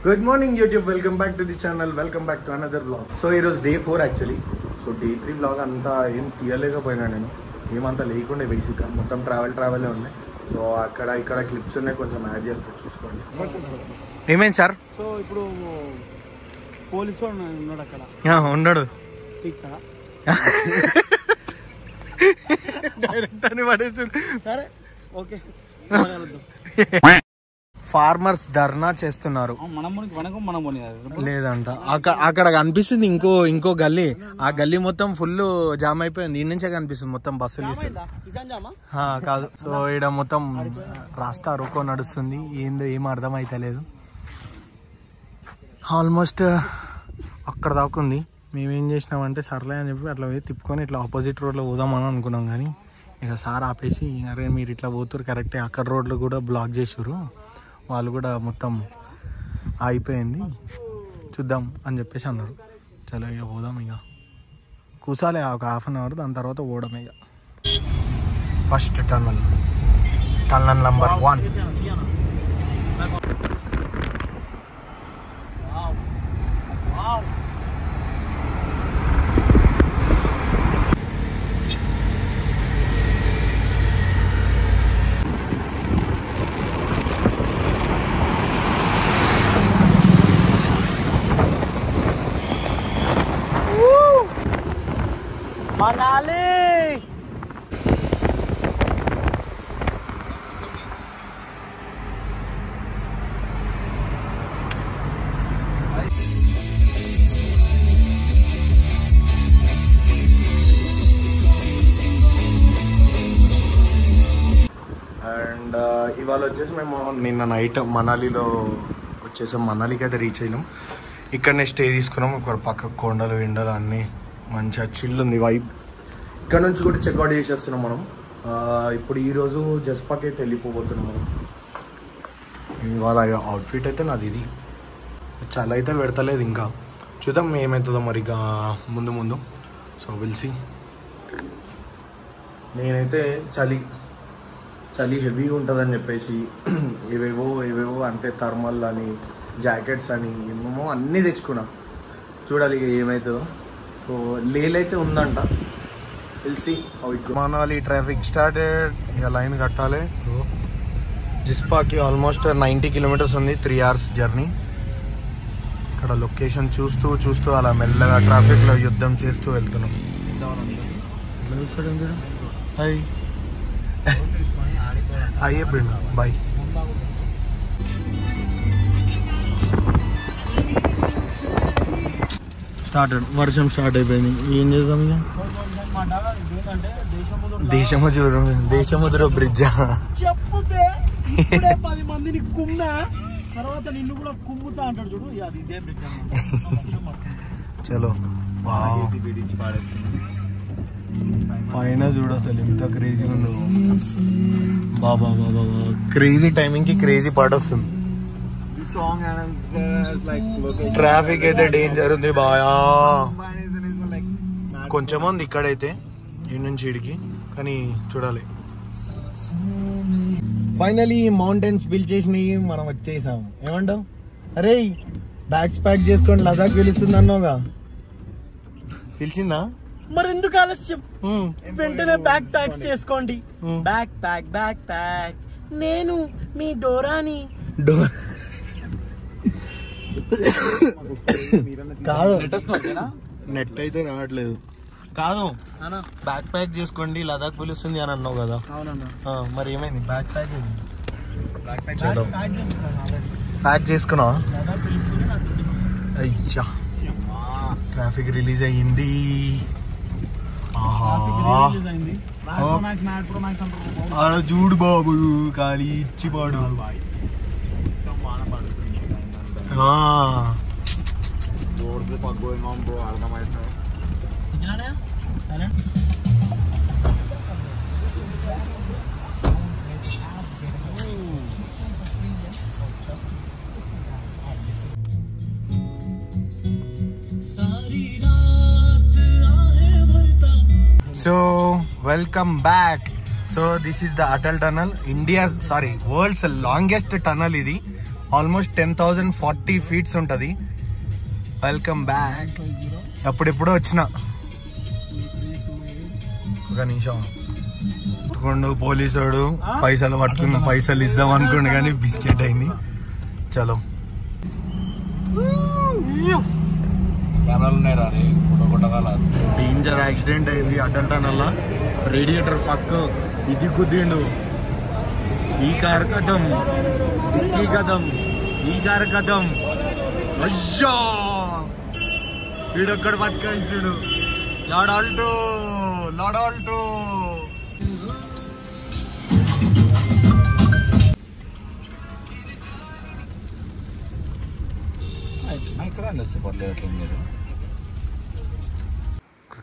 Good morning YouTube, welcome back to the channel, welcome back to another vlog. So it was day 4 actually. So day 3 vlog anta em tiyalekapoyina nenu emanta lekunde basic mottham travel unnayi. So akkada ikkada clips unnayi koncham add chesta chuskondi. Emen sir? So ippudu police unnadu akkada. Unnadu. ikkada. Direct ani vadesu. Sare. Okay. Farmers dharna చేస్తున్నారు. లేదంట అక్కడ కనిపిస్తుంది ఇంకో గల్లీ. ఆ గల్లీ మొత్తం full jam అయిపోయింది. ఈ నుంచే కనిపిస్తుంది మొత్తం బస్సులు కాదు. సో ఇక్కడ మొత్తం రాస్తా రోకో నడుస్తుంది. ఏందో ఏం అర్థం అయితలేదు. ఆల్మోస్ట్ అక్కడ దాకుంది. మేమేం చేసినామంటే సర్లే అని చెప్పి అట్లా పోయి తిప్పుకొని ఇట్లా ఆపోజిట్ రోడ్లో పోదామని అనుకున్నాం. కానీ ఇక సార్ ఆపేసి అరే మీరు ఇట్లా పోతురు కరెక్టే, అక్కడ రోడ్లు కూడా బ్లాక్ చేసారు, వాళ్ళు కూడా మొత్తం అయిపోయింది, చూద్దాం అని చెప్పేసి అన్నారు. చలో ఇక పోదాం. ఇక కూర్చోలే ఒక హాఫ్ అన్ అవర్, దాని తర్వాత పోవడం. ఇక first tunnel number 1. Manali. And ఇవాళ వచ్చేసి మేము నిన్న నైట్ మనాలిలో వచ్చేసాం. మనాలికి అయితే రీచ్ అయినాం. ఇక్కడనే స్టే తీసుకున్నాం. ఇక్కడ పక్క కొండలు విండలు అన్నీ మంచిగా చిల్ ఉంది వైబ్. ఇక్కడ నుంచి కూడా చెక్అవుట్ చేసేస్తున్నాం మనం. ఇప్పుడు ఈరోజు జస్పాకి అయితే వెళ్ళిపోతున్నాం మనం. ఇవాళ అవుట్ఫిట్ అయితే నాది ఇది. చాలా అయితే పెడతలేదు, ఇంకా చూద్దాం ఏమవుతుందో మరి ఇక ముందు. సో విల్సి. నేనైతే చలి హెవీగా ఉంటుందని చెప్పేసి ఏవేవో అంటే థర్మల్ అని జాకెట్స్ అని ఏమేమో అన్నీ తెచ్చుకున్నా. చూడాలి ఇక ఏమవుతుందో. సో లేలైతే ఉందంట, తెలిసి మనాలి ట్రాఫిక్ స్టార్టెడ్. ఇక లైన్ కట్టాలి. జిస్పాకి ఆల్మోస్ట్ 90 కిలోమీటర్స్ ఉంది, 3 hours జర్నీ. ఇక్కడ లొకేషన్ చూస్తూ అలా మెల్లగా ట్రాఫిక్లో యుద్ధం చేస్తూ వెళ్తున్నాం. అయ్యే పిండి బాయ్. వర్షం స్టార్ట్ అయిపోయింది. ఏం చేద్దాం ఇక? దేశముద్ర బ్రిడ్జ్. చెప్పు 10 మందిని కుమ్మా తర్వాత నిన్ను కూడా కుమ్ముతా అంటాడు చూడు. అది ఇదే బ్రిడ్జ్. చలో పైన చూడు అసలు ఎంత క్రేజీగా ఉందో. బాబా క్రేజీ టైమింగ్ కి క్రేజీ పాట వస్తుంది. ట్రాఫిక్ అయితే డేంజర్ ఉంది బాయా. కొంచెం ఉంది ఇక్కడైతే, ఈ నుంచి ఇడికి, కానీ చూడాలి. ఫైనలీ మౌంటైన్స్ బిల్డ్ చేసినవి మనం వచ్చేసాం. ఏమంటాం? అరే బ్యాగ్స్ ప్యాక్ చేసుకొని లదాఖ్ పిలుస్తుంది అన్నావుగా, పిలిచిందా? మరి ఎందుకు ఆలస్యం? వెంటనే బ్యాగ్ ప్యాక్స్ చేసుకోండి. Bag pack. నేను మీ డోరాని. కాదు నెట్ అయితే రావట్లేదు. కాదు బ్యాగ్ ప్యాక్ చేసుకోండి లదాఖ్ పిలుస్తుంది అని అన్నావు కదా. మరి ఏమైంది? బ్యాగ్ ప్యాక్ చేసుకున్నావా? అయ్యా ట్రాఫిక్ రిలీజ్ అయ్యింది. ఆడ చూడు బాబు ఖాళీ ఇచ్చిపాడు. So welcome back. So this is the Atal tunnel, world's longest tunnel. Idi almost 10,040 feet ఉంటది. Welcome back. అప్పుడెప్పుడో వచ్చిన ఒక నిమిషం పట్టుకోండు పోలీసుడు పైసలు పట్టుకుని పైసలు ఇద్దాం అనుకోండి కానీ బిస్కెట్ అయింది. చలో డేంజర్ యాక్సిడెంట్ అయింది అటంటనల్లా. రేడియేటర్ పక్క ఇది కుద్దిండు. ఈ కారు కథం డిక్కీ కథం ఈ కారు కథం. అయ్యా వీడొక్కడు బతికాయించుడు. లాడాల్టో లాడాల్టో.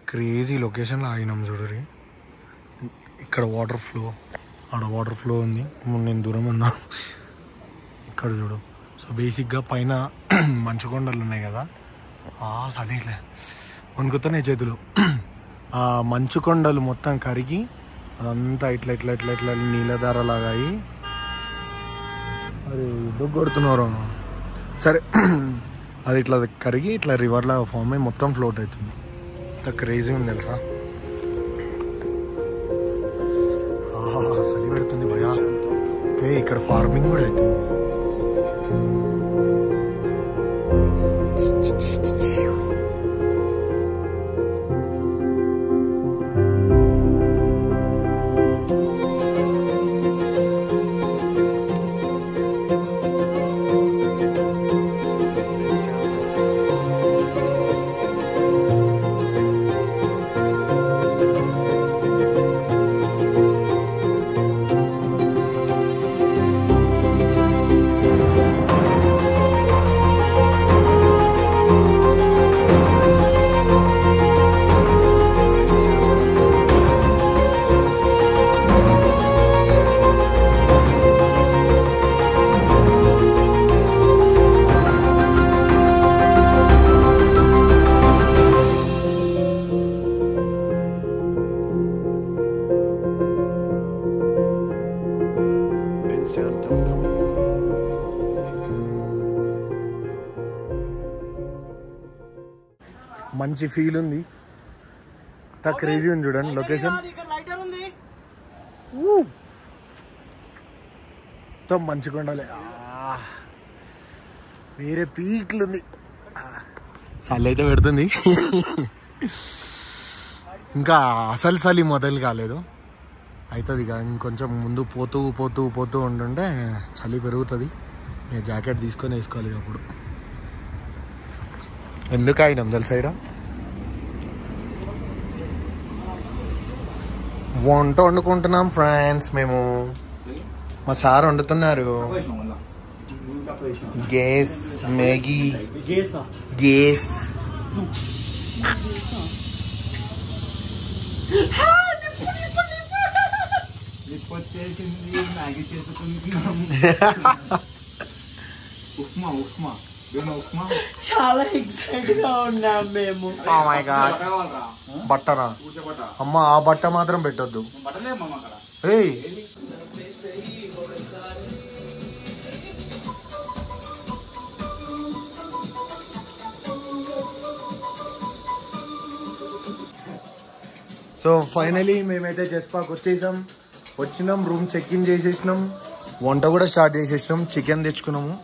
క్రేజీ లొకేషన్లో ఆగినాం చూడరి. ఇక్కడ వాటర్ ఫ్లో, ఆడ వాటర్ ఫ్లో ఉంది. నేను దూరం ఉన్నా. ఇక్కడ చూడు. సో బేసిక్గా పైన మంచు కొండలు ఉన్నాయి కదా, సడీలే వణుకుతున్నాయి చేతులు. ఆ మంచు కొండలు మొత్తం కరిగి అదంతా ఇట్లా ఇట్లా ఇట్లా ఇట్లా నీళ్ళధారలాగా అయ్యి అది దొగ్గొడుతున్నారు. సరే అది ఇట్లా కరిగి ఇట్లా రివర్లా ఫామ్ అయ్యి మొత్తం ఫ్లోట్ అవుతుంది. ఇంత క్రేజీ ఉంది తెలుసా. చలి పెడుతుంది భయా. ఇక్కడ ఫార్మింగ్ కూడా అవుతుంది. మంచి ఫీల్ ఉంది. క్రేజీ ఉంది చూడండి లొకేషన్. మొత్తం మంచి కొండలే, వేరే పీక్లు ఉంది. చలి అయితే పెడుతుంది. ఇంకా అసలు చలి మొదలు కాలేదు. అవుతుంది ఇక ఇంకొంచెం ముందు పోతూ పోతూ పోతూ ఉంటుంటే చలి పెరుగుతుంది. ఇక జాకెట్ తీసుకొని వేసుకోవాలి. అప్పుడు ఎందుకు అయినాం తెలుసా, ఇక్కడ వంట వండుకుంటున్నాం ఫ్రెండ్స్. మేము మా సార్ వండుతున్నారు. గేస్ మ్యాగీ గేస్ మ్యాగీ చేసుకుంటున్నాం. ఉప్మా ఉప్మా ఉప్మా చాలా ఎక్సైట్ గా ఉన్నాం మేము. బట్టనా అమ్మ, ఆ బట్ట మాత్రం పెట్టొద్దు. ఏయ్ సో ఫైనలీ మేమైతే జస్పాకి వచ్చినాం. రూమ్ చెక్ ఇన్ చేసేసినాం. వంట కూడా స్టార్ట్ చేసేసినాం. చికెన్ తెచ్చుకున్నాము.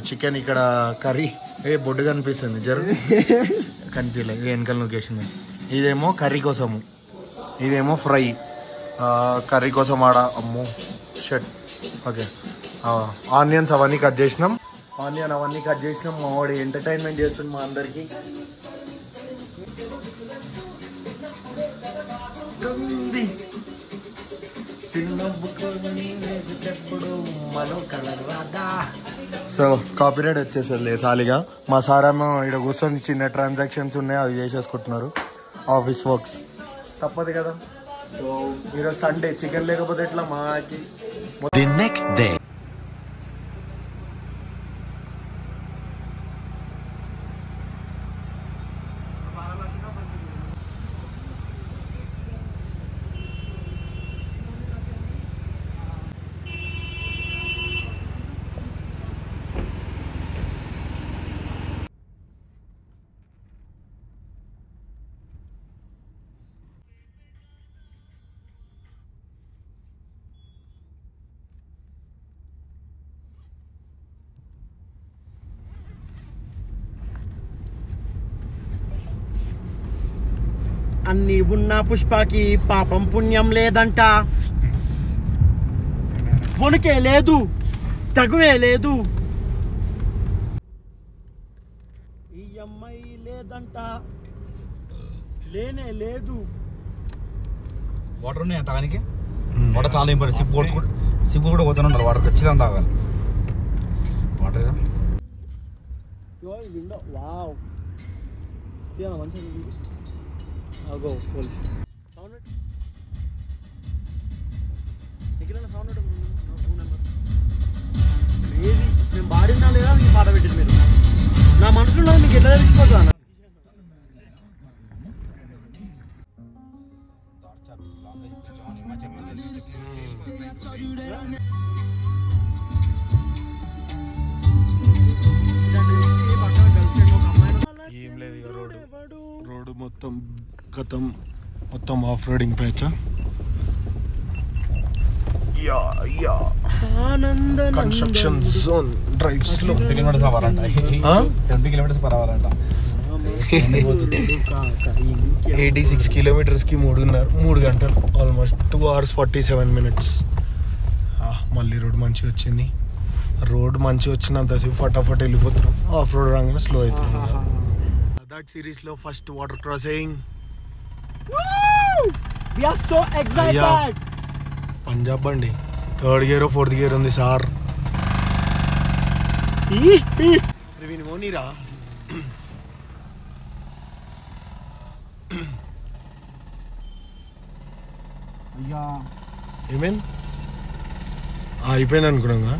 చికెన్ ఇక్కడ కర్రీ బొడ్డు కనిపిస్తుంది జరు కనిపించలేదు వెనకాల లొకేషన్. ఇదేమో కర్రీ కోసము, ఇదేమో ఫ్రై. కర్రీ కోసం ఆడ అమ్మో షట్. ఓకే ఆనియన్స్ అవన్నీ కట్ చేసినాం. మా వాడు ఎంటర్టైన్మెంట్ చేస్తుంది మా అందరికి. సో కాపీరైట్ వచ్చేసరి సాలిగా. మా సారేమో ఇక్కడ కూర్చొని చిన్న ట్రాన్సాక్షన్స్ ఉన్నాయి, అవి చేసేసుకుంటున్నారు. ఆఫీస్ వర్క్స్ తప్పదు కదా. సో ఈరోజు సండే, చికెన్ లేకపోతే ఎట్లా మాకి. నెక్స్ట్ డే అన్ని ఉన్న పుష్పకి పాపం పుణ్యం లేదంట, వణుకే లేదు తగువే లేదు, ఈఎంఐ లేదంట, లేనే లేదు. వాటర్ ఉన్నాయి తాగడానికి. వాటర్ చాలా ఇంపార్టెంట్. సిప్పు కూడా పోతూనే ఉండాలి. వాటర్ ఖచ్చితంగా తాగాలి. వాటర్ వావ్ మంచిగా నేను బాడినా లేదా ఈ పాట పెట్టింది మీరు. నా మనసులో మీకు ఎట్లా తెలిసిపోతుంది అన్న? ఏం లేదు ఇక రోడ్డు మొత్తం గతం మొత్తం off roading patch. Construction zone drive slow 70 kilometres per hour అంట. 86 కిలోమీటర్స్కి 3 గంటలు, ఆల్మోస్ట్ 2 hours 47 minutes. మళ్ళీ రోడ్ మంచిగా వచ్చింది. రోడ్ మంచిగా వచ్చినంతసేపు ఫటాఫట్ వెళ్ళిపోతున్నాం. ఆఫ్ రోడ్ రాగానే స్లో అవుతున్నాం. లదాఖ్ సిరీస్లో ఫస్ట్ వాటర్ క్రాసింగ్. పంజాబ్ బండి 3rd gear 4th gear ఉంది సార్. ఓనీరా అయ్యా ఏమైంది? అయిపోయింది అనుకున్నాగా.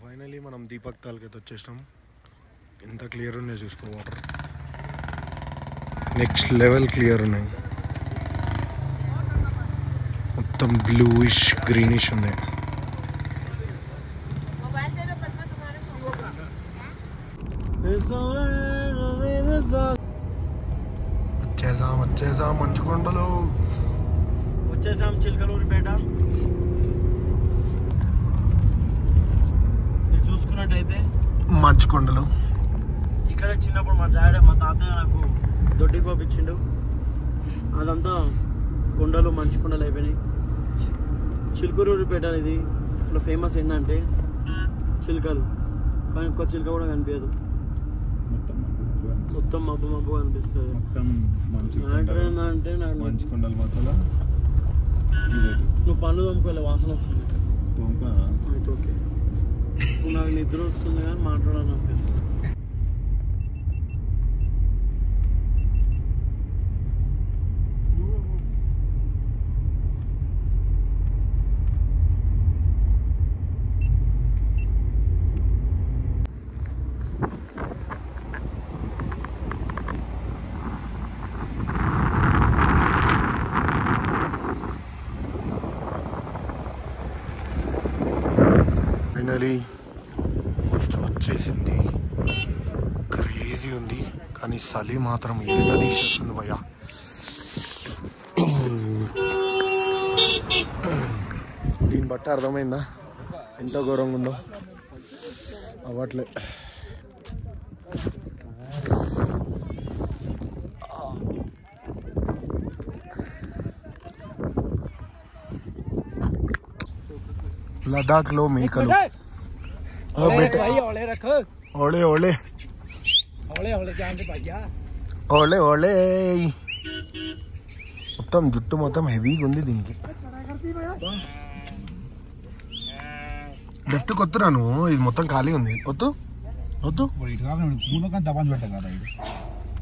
ఫైనలీ మనం దీపక్ తాల్కైతే వచ్చేసినాం. ఎంత క్లియర్ ఉన్నాయి చూసుకో. వాటర్ నెక్స్ట్ లెవెల్ క్లియర్ ఉన్నాయి. మొత్తం బ్లూయిష్ గ్రీనిష్ ఉన్నాయి. వచ్చేసాం మంచుకొండలు. వచ్చేసాం చిలకలూరిపేట. చూసుకున్నట్టయితే మంచుకొండలు. ఇక్కడ చిన్నప్పుడు మా తాతయ్య నాకు దొడ్డికి పంపించిండు. అదంతా కొండలు మంచు కొండలు అయిపోయినాయి. చిలుకలూరిపేట ఇది ఇట్లా ఫేమస్ ఏంటంటే చిలుకలు, కానీ ఒక్క చిలుక కూడా కనిపించదు. మొత్తం మబ్బు మబ్బు కనిపిస్తుంది. ఏంటంటే నువ్వు పనులు తోముకోలే, వాసన వస్తుంది. అయితే ఓకే. నాకు నిద్ర వస్తుంది కానీ మాట్లాడాలని అనిపిస్తుంది. ఫైనలీ వచ్చేసింది. క్రేజీ ఉంది కానీ చలి మాత్రం ఏదో తీసేస్తుంది భయ్యా. దీన్ని బట్టి అర్థమైందా ఎంత ఘోరంగా ఉందో? అవ్వట్లే. లదాఖ్లో మేకలు. ఓలే ఓలే ఓలే ఓలే. మొత్తం జుట్టు మొత్తం హెవీగా ఉంది దీనికి. లెఫ్ట్ కొత్తున్నాను, ఇది మొత్తం ఖాళీ ఉంది. వద్దు వద్దు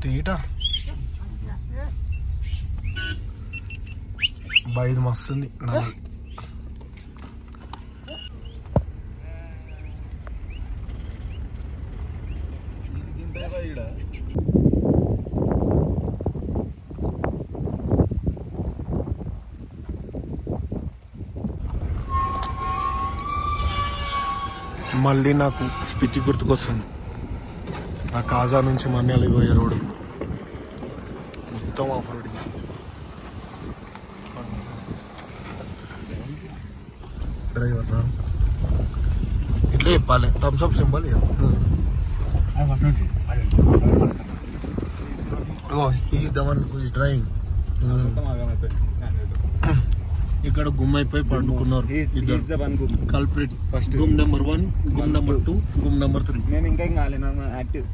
తేటా బా, ఇది మస్తుంది. మళ్ళీ నాకు స్పితి గుర్తుకొస్తుంది. ఆ కాజా నుంచి మన్యాలి పోయే రోడ్ మొత్తం ఆఫ్ రోడ్. డ్రైవర్ రా ఇట్లా చెప్పాలి thumbs up symbol. He is the one who is driving. ఇక్కడ గుమ్ అయిపోయి పండుకున్నారు కల్ప్రిట్. ఫస్ట్ గుమ్ నెంబర్ 1, గుమ్ నెంబర్ 2, గుమ్ నెంబర్ 3. నేను ఇంకా యాక్టివ్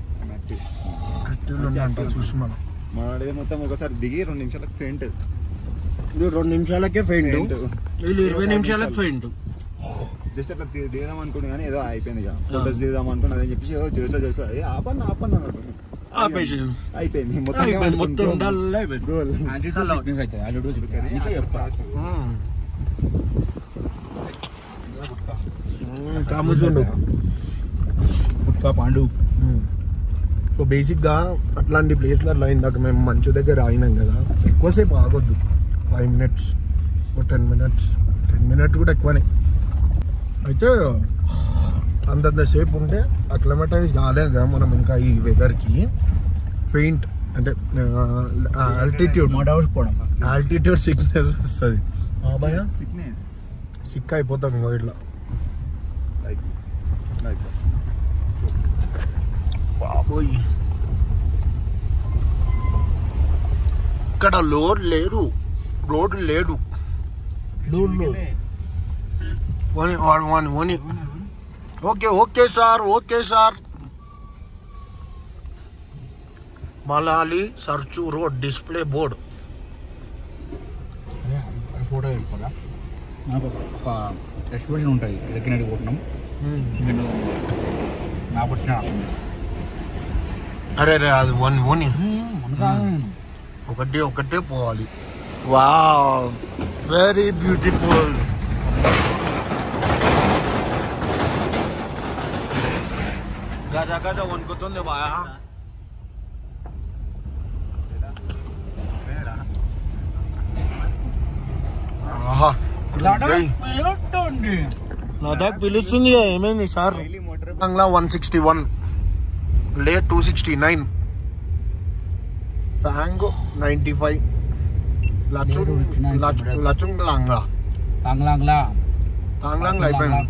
చూసి మనది మొత్తం ఒకసారి దిగి 2 నిమిషాలకు ఫెయింట్. 2 నిమిషాలకే ఫెయింట్, వీళ్ళు 20 నిమిషాలకు ఫెయింట్. జస్ట్ అట్లా దిగుదాం అనుకుంటే కానీ ఏదో అయిపోయింది ఇక ఫోటోస్ దిగుదాం అనుకుని అదని చెప్పేసి చేస్తా ఆపన్న అయిపోయింది మొత్తం పాండు. సో బేసిక్గా అట్లాంటి ప్లేస్లలో ఇందాక మేము మంచు దగ్గర ఆగినాం కదా, ఎక్కువసేపు ఆగొద్దు. 5 minutes, 10 minutes, 10 minutes కూడా ఎక్కువనే. అయితే అంతంత సేపు ఉంటే అక్లమటైజ్ కాలేదు కదా మనం ఇంకా ఈ వెదర్కి. ఫెయింట్ అంటే ఆల్టిట్యూడ్ సిక్నెస్ వస్తుంది. సిక్ అయిపోతాం ఇంకా ఇట్లా. బాబోయ్ ఇక్కడ రోడ్ లేడు. Okay sir. మలాలి Sarchu road display board. Photo వెళ్ళిపోదా నాకు ఒక ఎక్స్ప్రెషన్ ఉంటుంది. ఎక్కినట్టు పోతున్నాం నేను నా పట్టిన అరే అది ఒకటే పోవాలి. Wow very beautiful. గజ వణుకుతుంది బాయా. లదాఖ్ పిలుస్తుంది. ఏమైంది సార్? 161, లే 269, ప్యాంగో 95, లచుంగ్లాంగ్లా అయిపోయింది.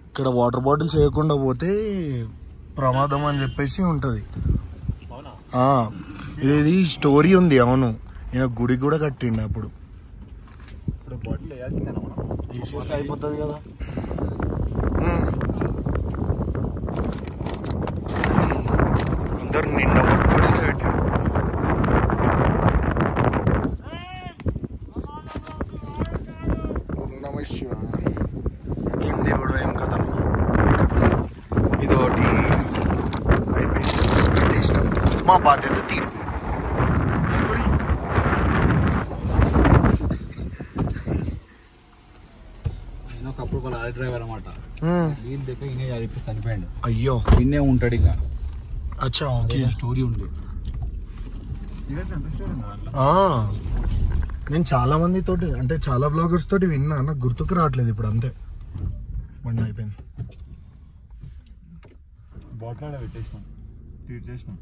ఇక్కడ వాటర్ బాటిల్స్ వేయకుండా పోతే ప్రమాదం అని చెప్పేసి ఉంటుంది. ఇది స్టోరీ ఉంది. అవును, ఈయన గుడి కూడా కట్టిండు. అప్పుడు బాటిల్ వేయాల్సిందే అయిపోతుంది కదా. అందరు నిండా వాటర్ బాటిల్స్ పెట్టారు. ఏం దేవుడు ఏం కథ. ఇదొకటి అయిపోయింది, పెట్టేసినాం. మా బాధ్యత తీర్పు. ఒకప్పుడు ఒక లారీ డ్రైవర్ అనమాట. వీళ్ళ దగ్గర ఈయన చనిపోయాడు. అయ్యో, ఈయనే ఉంటాడు ఇంకా. అచ్చా, ఓకే. స్టోరీ ఉంది. నేను చాలా మంది తోటి అంటే చాలా వ్లాగర్స్ తోటి విన్నా, నాకు గుర్తుకు రావట్లేదు ఇప్పుడు. అంతే, బండి అయిపోయింది. Bottle పెట్టేసినాం, తీర్చేసినాం.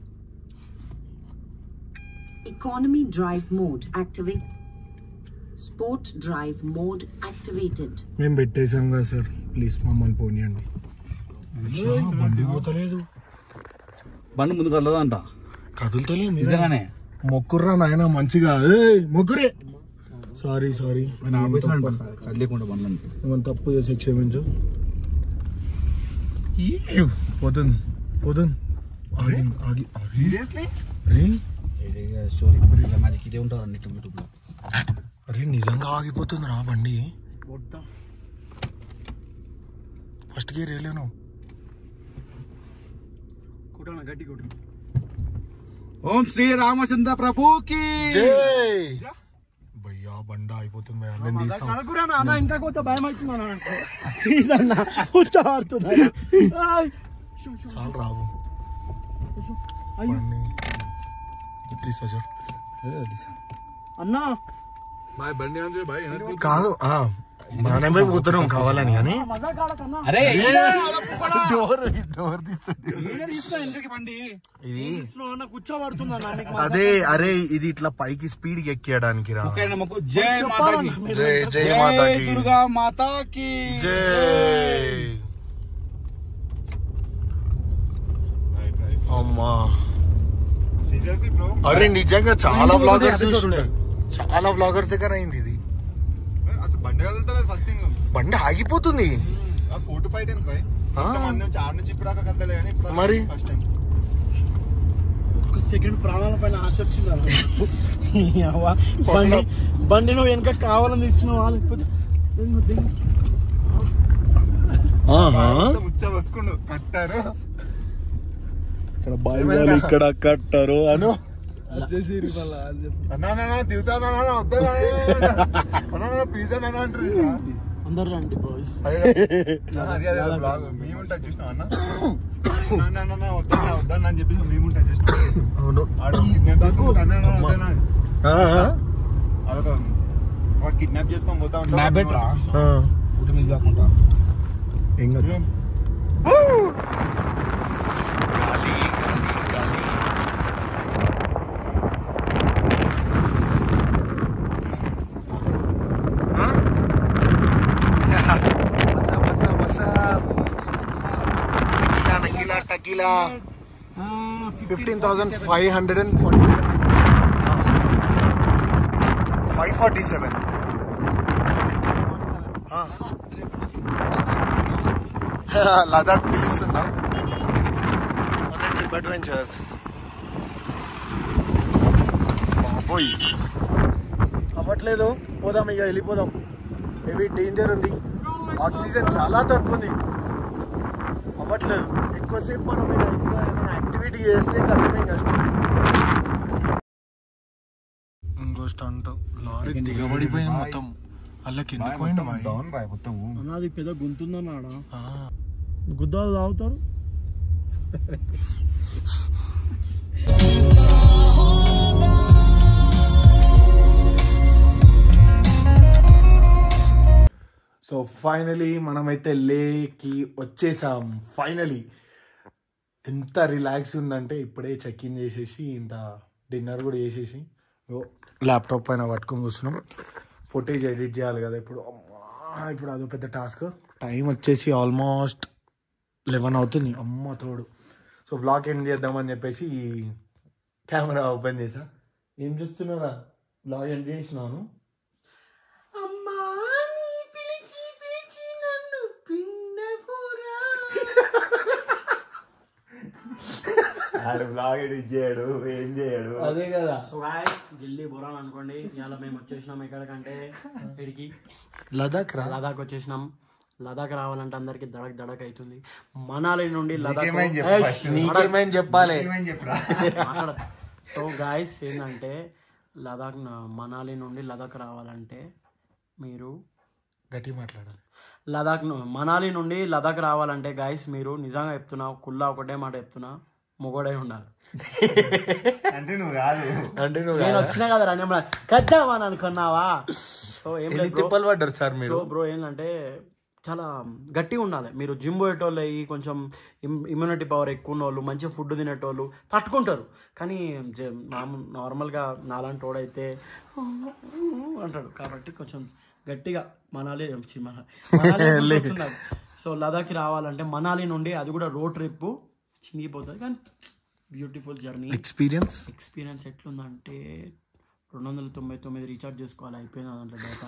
Economy drive mode activate. Sport drive mode activated. మేము పెట్టేసాం కదా సార్, ప్లీజ్ మమ్మల్ని పోనీయండి. బండి పోతలేదు. బండి ముందు కదలదంట. కదులుతలేదు నిజంగానే. మొక్కుర్రా నాయన మంచిగా. మొక్కురే. సారీ కదలేకుండా బండ్లు ఏమన్నా తప్పు చేసి క్షమించు. పోతుంది. సీరియస్లీ స్టోరీ మ్యాజిక్ ఇదే ఉంటారు అన్నిటి యూట్యూబ్లో. అరే నిజంగా ఆగిపోతుంది రా బండి. ఫస్ట్ గేర్ వేయలేను. గట్టి కొట్టు. ఓం శ్రీ రామచంద్ర ప్రభుకి భయ్యా బండి అయిపోతుంది భయ్యా. నేను తీస్తాను. ఇంకా కొత్త భయం అవుతుంది. చాలు రావు అన్నా కాదు మనమే పోతున్నాం కావాలని కానీ అరే డోర్ తీస్తుంది ఇది కూర్చోబడుతుందా అదే అరే ఇది ఇట్లా పైకి స్పీడ్ ఎక్కియడానికి రా జై మాతాకి జై జై మాతాకి దుర్గా మాతాకి జై అమ్మా సీరియస్లీ బ్రో అరే నిజంగా చాలా బ్లాగర్స్ చాలా బ్లాగర్స్ దగ్గర అయింది ఇది అసలు బండి కదులుతలేదు ఫస్ట్ థింగ్ బండి ఆగిపోతుంది ఆ 4 to 5 టైమ్స్ కొంతమంది నుంచి ఆడ నుంచి ఇప్పుడు దాకా కదలే కానీ ఇప్పుడు మరి? ఫస్ట్ టైం ఒక సెకండ్ ప్రాణాల పైన ఆశ వచ్చింది బండి నువ్వు వెనక కావాలని ఇస్తున్నావా లేకపోతే ముచ్చ వసుకుండు కట్టారు ఇక్కడ బాయిలు ఇక్కడ కట్టారు అను వచ్చేసి అన్నా దిగుతానా వద్దా ప్లీజ్ అన్నా అంటారు అందరు రండి బాయ్స్ అదే బ్లాగ్ మేముంటా చూసినాం అన్న వద్దా అని చెప్పి మేముంటా చూసినాం అవును అదొక వాడు కిడ్నాప్ చేసుకొని పోతా మ్యాప్ బెట్రా ఊట మిస్ కాకుండా ఏం కాదు Tequila 15,547 లదాఖ్ పిలుస్తుందా ట్రిప్ అడ్వెంచర్స్ బాబోయ్ అవ్వట్లేదు పోదాం ఇక వెళ్ళిపోదాం హెవీ డేంజర్ ఉంది ఆక్సిజన్ చాలా తక్కువ ఉంది అవ్వట్లేదు ఎక్కువసేపు మనం ఇక ఎక్కువ ఏమైనా యాక్టివిటీ చేస్తే కథమే కష్టం ఇంకో స్టంట్ లారీ దిగబడిపోయింది మొత్తం అలా కిందకి పోయింది మొత్తం అన్నది పెద్ద గుంతుందన్నాడ గుద్దాలు తాగుతారు సో ఫైనలీ మనమైతే లేకి వచ్చేసాం ఫైనలీ ఎంత రిలాక్స్ ఉందంటే ఇప్పుడే చెక్ ఇన్ చేసేసి ఇంత డిన్నర్ కూడా చేసేసి ల్యాప్టాప్ పైన పట్టుకొని కూర్చున్నాం ఫుటేజ్ ఎడిట్ చేయాలి కదా ఇప్పుడు ఇప్పుడు అదో పెద్ద టాస్క్ టైం వచ్చేసి ఆల్మోస్ట్ 11 అవుతుంది అమ్మ తోడు సో వ్లాగ్ ఎండ్ చేద్దామని చెప్పేసి కెమెరా ఓపెన్ చేసా ఏం చూస్తున్నారా వ్లాగ్ ఎండ్ చేసినాను బ్లాగ్ ఎడిట్ చేయడు ఏం చేయడు అదే కదా సో గైస్ ఢిల్లీ బొరాన్ అనుకోండి ఇవాళ మేము వచ్చేసినాం ఎక్కడికంటే ఇక్కడికి లదాఖ్ లదాఖ్ వచ్చేసినాం లదాఖ్ రావాలంటే అందరికి దడక్ దడక్ అవుతుంది మనాలి నుండి లదాఖ్ నీకేమైనా చెప్పాలి సో గాయస్ ఏంటంటే లదాఖ్ మనాలి నుండి లదాఖ్ రావాలంటే మీరు గట్టి మాట్లాడాలి మనాలి నుండి లదాఖ్ రావాలంటే గాయస్ మీరు నిజంగా చెప్తున్నా కుల్లా ఒకటే మాట చెప్తున్నా మొగోడై ఉండాలి అంటే నువ్వు రాదు నేను వచ్చినా కదా రండి కద్దామని అనుకున్నావా సో ఏం తిప్పలు పడ్డారు సార్ మీరు బ్రో ఏంటంటే చాలా గట్టిగా ఉండాలి మీరు జిమ్ పోయేటోళ్ళు అయ్యి కొంచెం ఇమ్యూనిటీ పవర్ ఎక్కువ ఉన్న వాళ్ళు మంచిగా ఫుడ్ తినేటోళ్ళు తట్టుకుంటారు కానీ నార్మల్గా నాలాంటి వాడైతే అంటాడు కాబట్టి కొంచెం గట్టిగా మనాలి సో లదాఖ్ రావాలంటే మనాలి నుండి అది కూడా రోడ్ ట్రిప్ చింగిపోతుంది కానీ బ్యూటిఫుల్ జర్నీ ఎక్స్పీరియన్స్ ఎట్లుందంటే 299 రీఛార్జ్ చేసుకోవాలి అయిపోయింది దాంట్లో డేటా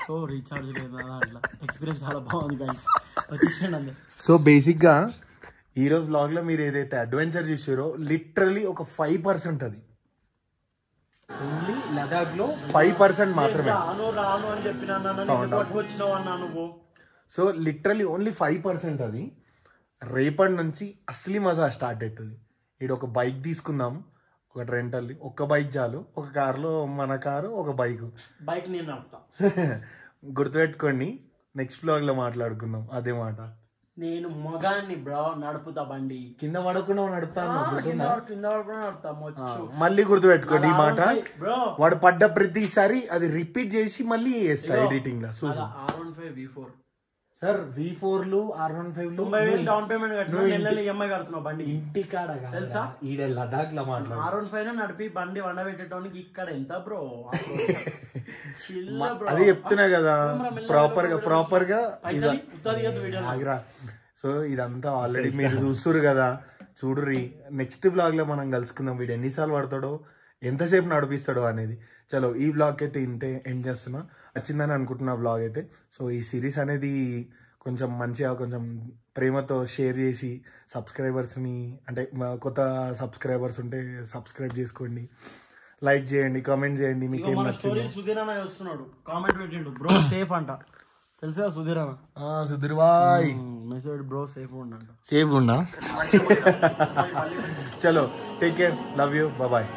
సో రీఛార్జ్ లేదు దాంట్లో ఎక్స్పీరియన్స్ చాలా బాగుంది గైస్ వచ్చేసేయండి సో బేసిక్గా ఈరోజు వ్లాగ్లో మీరు ఏదైతే అడ్వెంచర్ చూసారో లిటరలీ ఒక 5% అది ఓన్లీ లదాఖ్లో 5% మాత్రమే రాను అని చెప్పినా వచ్చినావు అన్నా నువ్వు సో లిటరలీ ఓన్లీ 5% అది రేపటి నుంచి అసలీ మజా స్టార్ట్ అవుతుంది ఇక్కడ ఒక బైక్ తీసుకుందాం ఒక రెంటల్ ఒక్క బైక్ చాలు ఒక కార్లో మన కారు ఒక బైక్ నేను నడుపుతా గుర్తుపెట్టుకోండి నెక్స్ట్ వ్లాగ్లో మాట్లాడుకుందాం అదే మాట నేను మగాన్ని బ్రో, నడుపుతా బండి. కింద పడకుండా నడుపుతాను. కింద పడకుండా నడుపుతా. మళ్ళీ గుర్తుపెట్టుకోండి ఈ మాట. బ్రో వాడు పడ్డ ప్రతిసారి అది రిపీట్ చేసి మళ్ళీ చేస్తా ఎడిటింగ్ లో. R15 V4 sir V4లు R15 90,000 down payment కట్టినా, నెలలు EMI కడుతున్నావు బండి. ఇంటి కాడ తెలుసా, ఈడ లడాక్ లో మాట్లాడు. R15 నడిపి బండి వండ పెట్టేటోనికి ఇక్కడ ఎంత బ్రో? అది చెప్తున్నా కదా, ప్రాపర్ గా ఆగిరా. సో ఇదంతా ఆల్రెడీ మీరు చూస్తున్నారు కదా, చూడుర్రి. నెక్స్ట్ బ్లాగ్ లో మనం కలుసుకుందాం. వీడు ఎన్నిసార్లు పడతాడో, ఎంతసేపు నడిపిస్తాడో అనేది. చలో ఈ బ్లాగ్ అయితే ఇంతే ఎండ్ చేస్తున్నా. వచ్చిందని అనుకుంటున్నా బ్లాగ్ అయితే. సో ఈ సిరీస్ అనేది కొంచెం మంచిగా, కొంచెం ప్రేమతో షేర్ చేసి సబ్స్క్రైబర్స్ని, అంటే కొత్త సబ్స్క్రైబర్స్ ఉంటే సబ్స్క్రైబ్ చేసుకోండి, లైక్ చేయండి, కామెంట్ చేయండి. మీకు ఏం నచ్చింది. సుధీర్ అన్న వస్తున్నాడు, కామెంట్ పెట్టిండు బ్రో సేఫ్ అంట. తెలుసా సుధీర్ అన్న? Sudheer bhai message bro safe ఉండంట. సేఫ్ ఉండా. చలో take care, love you, bye.